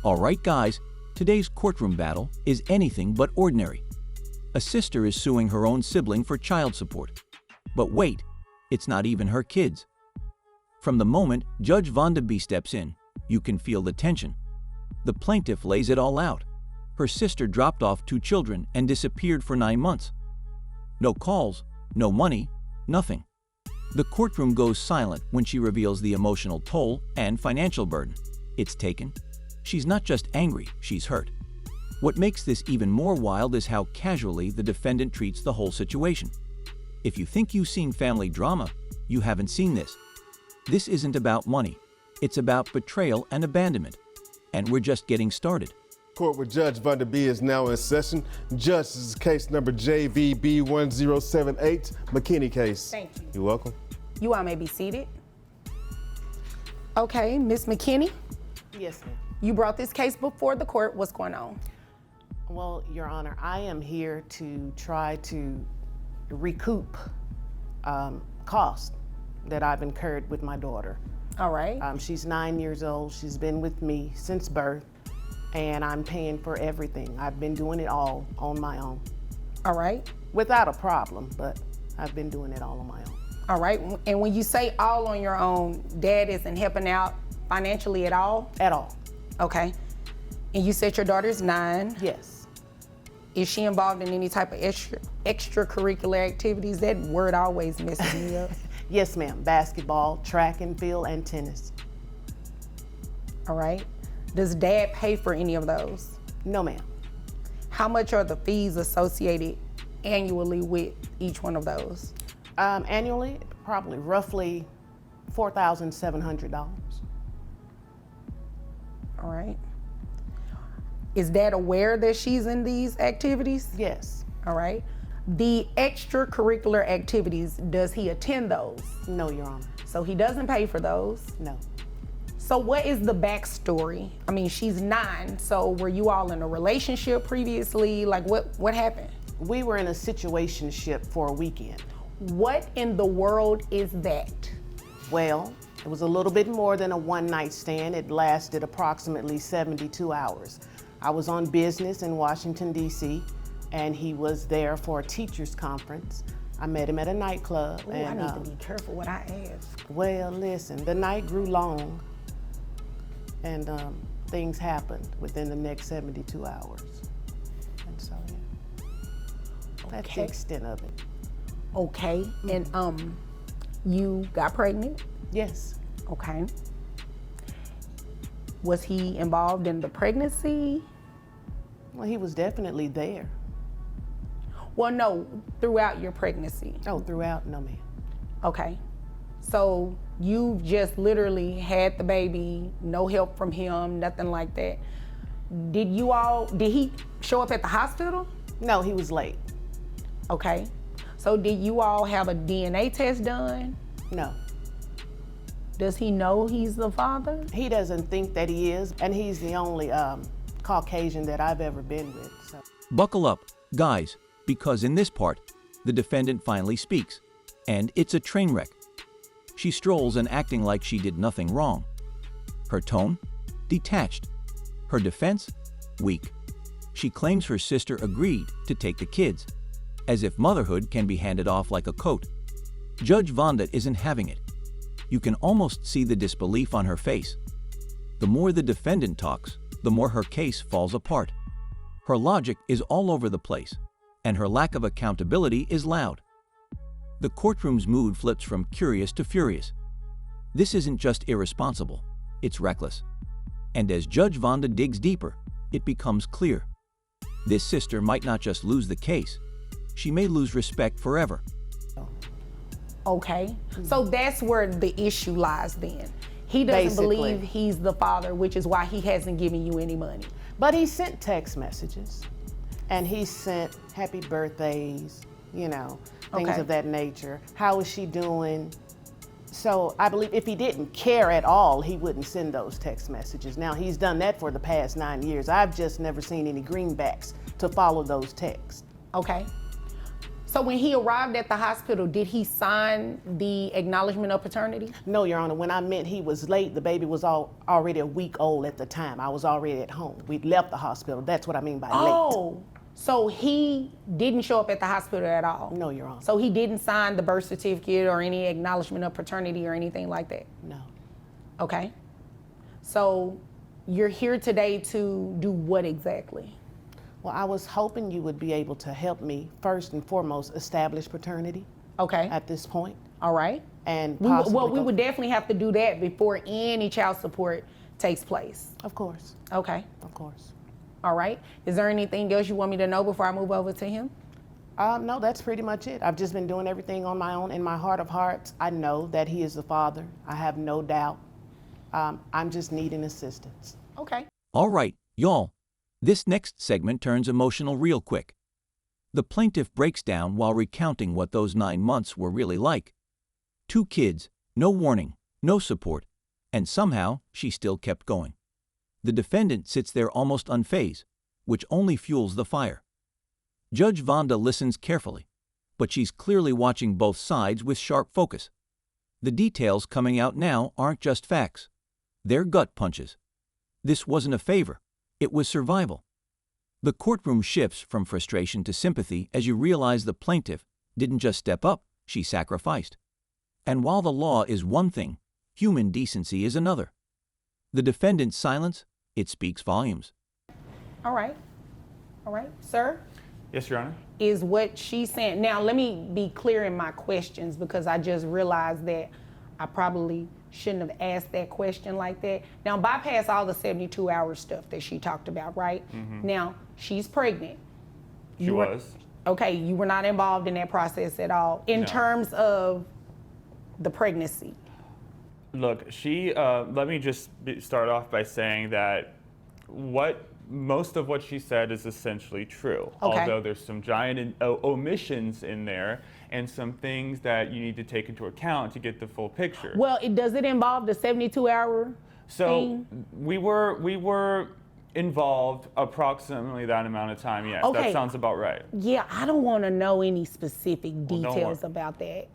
Alright guys, today's courtroom battle is anything but ordinary. A sister is suing her own sibling for child support. But wait, it's not even her kids. From the moment Judge Vonda B steps in, you can feel the tension. The plaintiff lays it all out. Her sister dropped off 2 children and disappeared for 9 months. No calls, no money, nothing. The courtroom goes silent when she reveals the emotional toll and financial burden it's taken. She's not just angry, she's hurt. What makes this even more wild is how casually the defendant treats the whole situation. If you think you've seen family drama, you haven't seen this. This isn't about money. It's about betrayal and abandonment. And we're just getting started. Court with Judge Vonda B is now in session. Judge, this is case number JVB1078, McKinney case. Thank you. You're welcome. You all may be seated. Okay, Ms. McKinney, Yes, ma'am. you brought this case before the court. What's going on? Well, Your Honor, I am here to try to recoup costs that I've incurred with my daughter. All right. She's 9 years old. She's been with me since birth, and I'm paying for everything. I've been doing it all on my own. All right. Without a problem, but I've been doing it all on my own. All right. And when you say all on your own, Dad isn't helping out financially at all? At all. Okay. And you said your daughter's 9. Yes. Is she involved in any type of extracurricular activities? That word always messes me up. Yes, ma'am. Basketball, track and field, and tennis. All right. Does Dad pay for any of those? No, ma'am. How much are the fees associated annually with each one of those? Annually, probably roughly $4,700. All right. Is Dad aware that she's in these activities? Yes. All right. The extracurricular activities, does he attend those? No, Your Honor. So he doesn't pay for those. No. So what is the backstory? I mean, she's 9, so were you all in a relationship previously? Like what happened? We were in a situationship for a weekend. What in the world is that? Well, it was a little bit more than a one-night stand. It lasted approximately 72 hours. I was on business in Washington, D.C., and he was there for a teachers' conference. I met him at a nightclub. Ooh, and, I need to be careful what I ask. Well, listen, the night grew long, and things happened within the next 72 hours. And so, yeah, that's the Okay. extent of it. Okay, and you got pregnant? Yes. Okay. Was he involved in the pregnancy? Well, he was definitely there. Well, no, throughout your pregnancy. Oh, throughout? No, ma'am. Okay. So you just literally had the baby, no help from him, nothing like that. Did he show up at the hospital? No, he was late. Okay. So did you all have a DNA test done? No. Does he know he's the father? He doesn't think that he is, and he's the only Caucasian that I've ever been with. So. Buckle up, guys, because in this part, the defendant finally speaks, and it's a train wreck. She strolls and acting like she did nothing wrong. Her tone? Detached. Her defense? Weak. She claims her sister agreed to take the kids, as if motherhood can be handed off like a coat. Judge Vonda isn't having it. You can almost see the disbelief on her face. The more the defendant talks, the more her case falls apart. Her logic is all over the place, and her lack of accountability is loud. The courtroom's mood flips from curious to furious. This isn't just irresponsible, it's reckless. And as Judge Vonda digs deeper, it becomes clear. This sister might not just lose the case, she may lose respect forever. Okay. So that's where the issue lies then. He doesn't Basically. believe he's the father, which is why he hasn't given you any money. But he sent text messages, and he sent happy birthdays, things Okay. of that nature. How is she doing? So I believe if he didn't care at all, he wouldn't send those text messages. Now, he's done that for the past 9 years. I've just never seen any greenbacks to follow those texts. Okay. So when he arrived at the hospital, did he sign the acknowledgement of paternity? No, Your Honor, when I meant he was late, the baby was already a week old at the time. I was already at home. We'd left the hospital. That's what I mean by late. Oh, so he didn't show up at the hospital at all? No, Your Honor. So he didn't sign the birth certificate or any acknowledgement of paternity or anything like that? No. Okay. So you're here today to do what exactly? Well, I was hoping you would be able to help me, first and foremost, establish paternity Okay. at this point. All right. And We possibly would definitely have to do that before any child support takes place. Of course, Okay. of course. All right. Is there anything else you want me to know before I move over to him? No, that's pretty much it. I've just been doing everything on my own. In my heart of hearts, I know that he is the father. I have no doubt. I'm just needing assistance. Okay. All right, y'all. This next segment turns emotional real quick. The plaintiff breaks down while recounting what those 9 months were really like. 2 kids, no warning, no support, and somehow she still kept going. The defendant sits there almost unfazed, which only fuels the fire. Judge Vonda listens carefully, but she's clearly watching both sides with sharp focus. The details coming out now aren't just facts. They're gut punches. This wasn't a favor. It was survival. The courtroom shifts from frustration to sympathy as you realize the plaintiff didn't just step up, she sacrificed. And while the law is one thing, human decency is another. The defendant's silence, it speaks volumes. All right. All right. Sir? Yes, Your Honor. Is what she's saying. Now, let me be clear in my questions because I just realized that I probably shouldn't have asked that question like that. Now, bypass all the 72-hour stuff that she talked about, right? Mm-hmm. Now, she's pregnant. She was. Okay, you were not involved in that process at all in No. terms of the pregnancy. Look, let me just start off by saying that most of what she said is essentially true. Okay. Although there's some giant omissions in there and some things that you need to take into account to get the full picture. Well, does it involve the 72-hour So thing? we were involved approximately that amount of time, yes. Okay. That sounds about right. Yeah, I don't want to know any specific don't details worry. about that.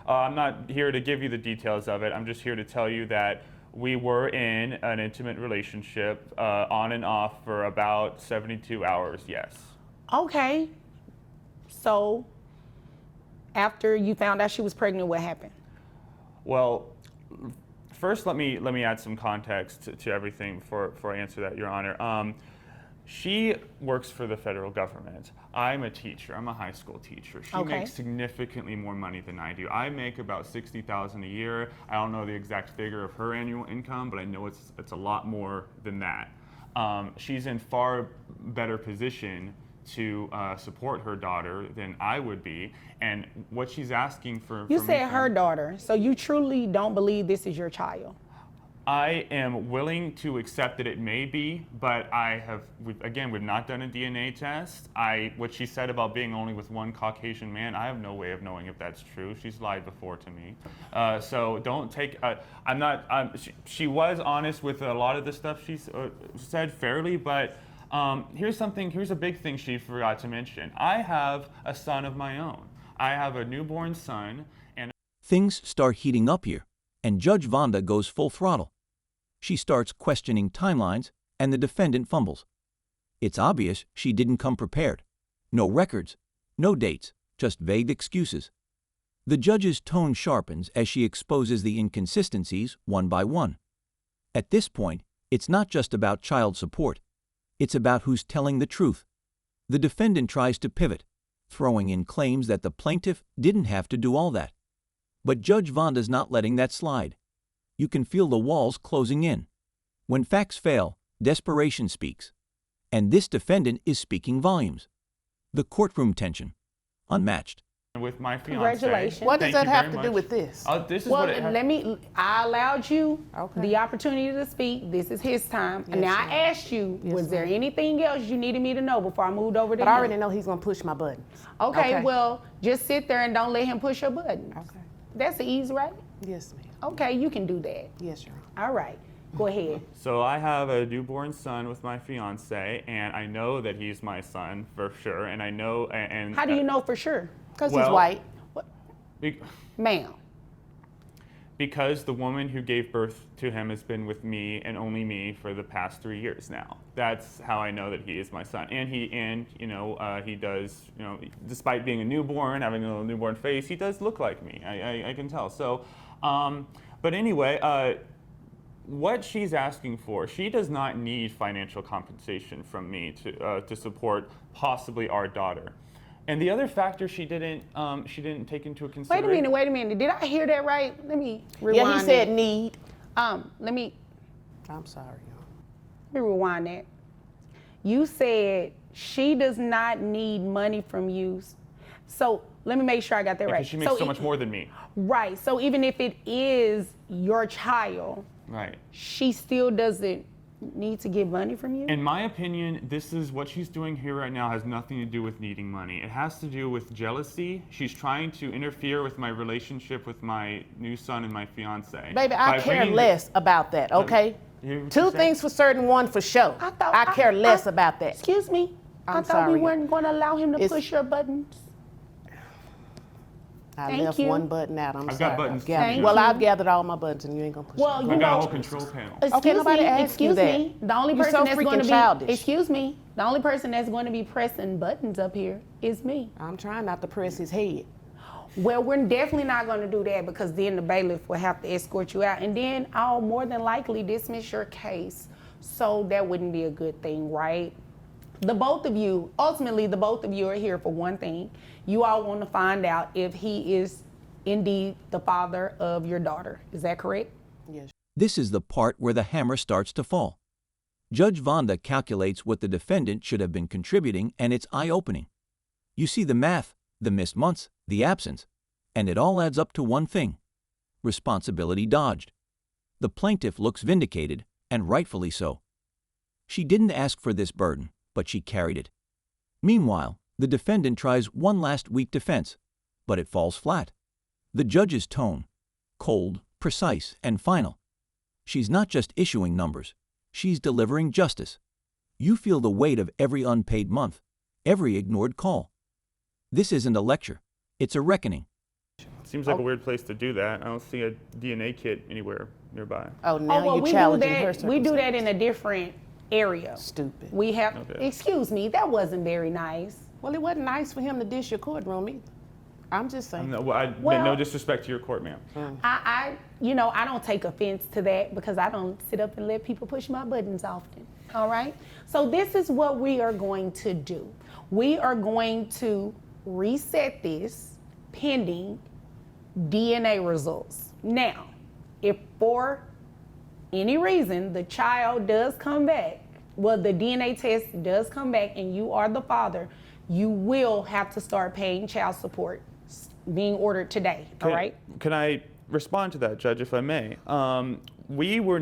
I'm not here to give you the details of it. I'm just here to tell you that we were in an intimate relationship on and off for about 72 hours, yes. Okay. So, after you found out she was pregnant, what happened? Well, first let me add some context to everything before I answer that, Your Honor. She works for the federal government. I'm a teacher. I'm a high school teacher. She Okay. makes significantly more money than I do. I make about $60,000 a year. I don't know the exact figure of her annual income, but I know it's a lot more than that. She's in far better position to support her daughter than I would be, and what she's asking for. You for said me her daughter, so you truly don't believe this is your child? I am willing to accept that it may be, but we've not done a DNA test. What she said about being only with one Caucasian man, I have no way of knowing if that's true. She's lied before to me. So don't take, she was honest with a lot of the stuff she said fairly, but here's a big thing she forgot to mention. I have a son of my own. I have a newborn son, and Things start heating up here, and Judge Vonda goes full throttle. She starts questioning timelines, and the defendant fumbles. It's obvious she didn't come prepared. No records, no dates, just vague excuses. The judge's tone sharpens as she exposes the inconsistencies one by one. At this point, it's not just about child support. It's about who's telling the truth. The defendant tries to pivot, throwing in claims that the plaintiff didn't have to do all that. But Judge Vonda's not letting that slide. You can feel the walls closing in. When facts fail, desperation speaks. And this defendant is speaking volumes. The courtroom tension, unmatched. with my fiance. Congratulations. What does Thank that you have very to do much. with this? This is Well, what it has. I allowed you Okay. the opportunity to speak. This is his time. Yes, And now ma'am. I asked you, Yes, was there ma'am. anything else you needed me to know before I moved over to But I him? already know he's gonna push my buttons. Okay, well, just sit there and don't let him push your buttons. Okay. That's the easy, right? Yes, ma'am. Okay, you can do that. Yes, Your Honor. All right, go ahead. So I have a newborn son with my fiance, and I know that he's my son for sure. And I know, and How do you know for sure? Because he's Well, white. Be- Ma'am. Because the woman who gave birth to him has been with me and only me for the past 3 years now. That's how I know that he is my son. And he does, despite being a newborn, having a little newborn face, he does look like me. I can tell. So, but anyway, what she's asking for, she does not need financial compensation from me to support possibly our daughter. And the other factor she didn't take into consideration. Wait a minute. Did I hear that right? Let me rewind. Yeah, he said that. need. I'm sorry, y'all. Let me rewind that. You said she does not need money from you. So let me make sure I got that right. Because she makes so much more than me. Right. So even if it is your child, right, she still doesn't need to get money from you? In my opinion, this is what she's doing here right now has nothing to do with needing money. It has to do with jealousy. She's trying to interfere with my relationship with my new son and my fiance. Baby, I care less about that, okay? Two things for certain, one for sure. I care less about that. Excuse me. I thought sorry. we weren't going to allow him to push your buttons. I left one button out. I've sorry. got buttons. Well, I've gathered all my buttons, and you ain't gonna push. Well, them. I've got a whole control panel. Excuse me. The only You're person so that's freaking going to be childish. excuse me. The only person that's going to be pressing buttons up here is me. I'm trying not to press his head. Well, we're definitely not going to do that because then the bailiff will have to escort you out, and then I'll more than likely dismiss your case. So that wouldn't be a good thing, right? Ultimately, the both of you are here for one thing. You all want to find out if he is indeed the father of your daughter. Is that correct? Yes. This is the part where the hammer starts to fall. Judge Vonda calculates what the defendant should have been contributing, and it's eye-opening. You see the math, the missed months, the absence, and it all adds up to one thing: responsibility dodged. The plaintiff looks vindicated, and rightfully so. She didn't ask for this burden, but she carried it. Meanwhile, the defendant tries one last weak defense, but it falls flat. The judge's tone, cold, precise, and final. She's not just issuing numbers, she's delivering justice. You feel the weight of every unpaid month, every ignored call. This isn't a lecture, it's a reckoning. Seems like a weird place to do that. I don't see a DNA kit anywhere nearby. Oh, now well, you're challenging her we do that circumstances. in a different area. Stupid. We have, Okay. Excuse me, that wasn't very nice. Well, it wasn't nice for him to dish your courtroom either. I'm just saying. No disrespect to your court, ma'am. I don't take offense to that because I don't sit up and let people push my buttons often, all right? So this is what we are going to do. We are going to reset this pending DNA results. Now, if for any reason the child does come back, well, the DNA test does come back and you are the father, you will have to start paying child support being ordered today, all right? Can I respond to that, Judge, if I may? We were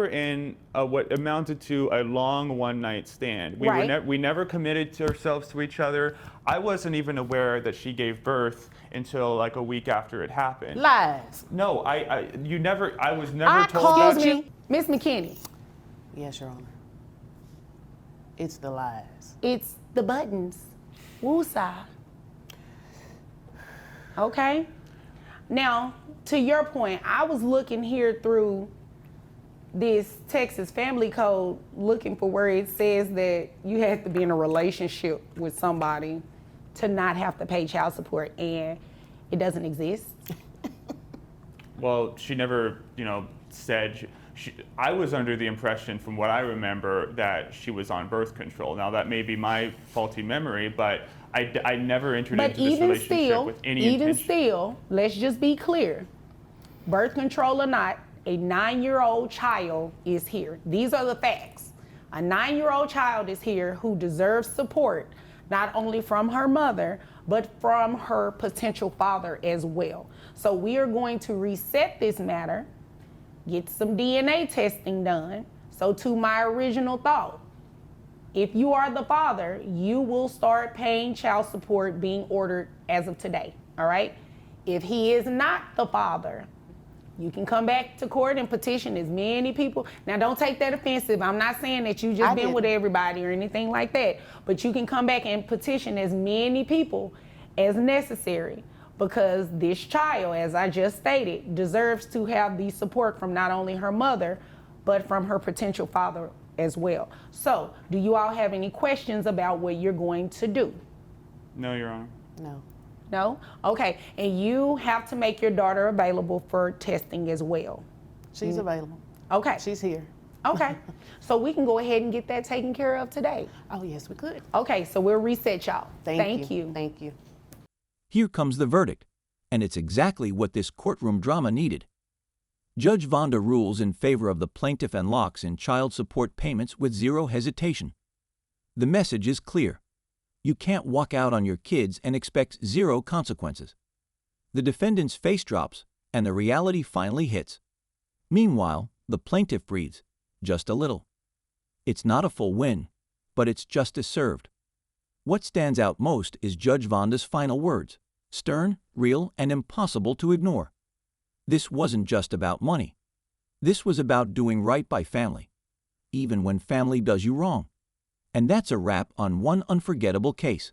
in what amounted to a long one-night stand. We never committed to ourselves to each other. I wasn't even aware that she gave birth until like a week after it happened. Lies. No, I was never told that. Excuse me, Miss McKinney, Yes, Your Honor. It's the lies. it's the buttons. Woosah. Okay? Now, to your point, I was looking here through this Texas Family Code looking for where it says that you have to be in a relationship with somebody to not have to pay child support, and it doesn't exist. Well, she never, said. I was under the impression, from what I remember, that she was on birth control. Now, that may be my faulty memory, but I never entered into this relationship with any intention. Even still, let's just be clear. Birth control or not, a 9-year-old child is here. These are the facts. A 9-year-old child is here who deserves support, not only from her mother, but from her potential father as well. So we are going to reset this matter, get some DNA testing done. So to my original thought, if you are the father, you will start paying child support being ordered as of today, all right? If he is not the father, you can come back to court and petition as many people. Now, don't take that offensive. I'm not saying that you just been with everybody or anything like that, but you can come back and petition as many people as necessary, because this child, as I just stated, deserves to have the support from not only her mother, but from her potential father as well. So, do you all have any questions about what you're going to do? No, Your Honor. No. No? Okay, and you have to make your daughter available for testing as well. She's available. Okay. She's here. Okay, so we can go ahead and get that taken care of today. Oh, yes, we could. Okay, so we'll reset y'all. Thank you. Thank you. Here comes the verdict, and it's exactly what this courtroom drama needed. Judge Vonda rules in favor of the plaintiff and Locks in child support payments with zero hesitation. The message is clear. You can't walk out on your kids and expect zero consequences. The defendant's face drops, and the reality finally hits. Meanwhile, the plaintiff breathes, just a little. It's not a full win, but it's justice served. What stands out most is Judge Vonda's final words, stern, real, and impossible to ignore. This wasn't just about money. This was about doing right by family, even when family does you wrong. And that's a wrap on one unforgettable case.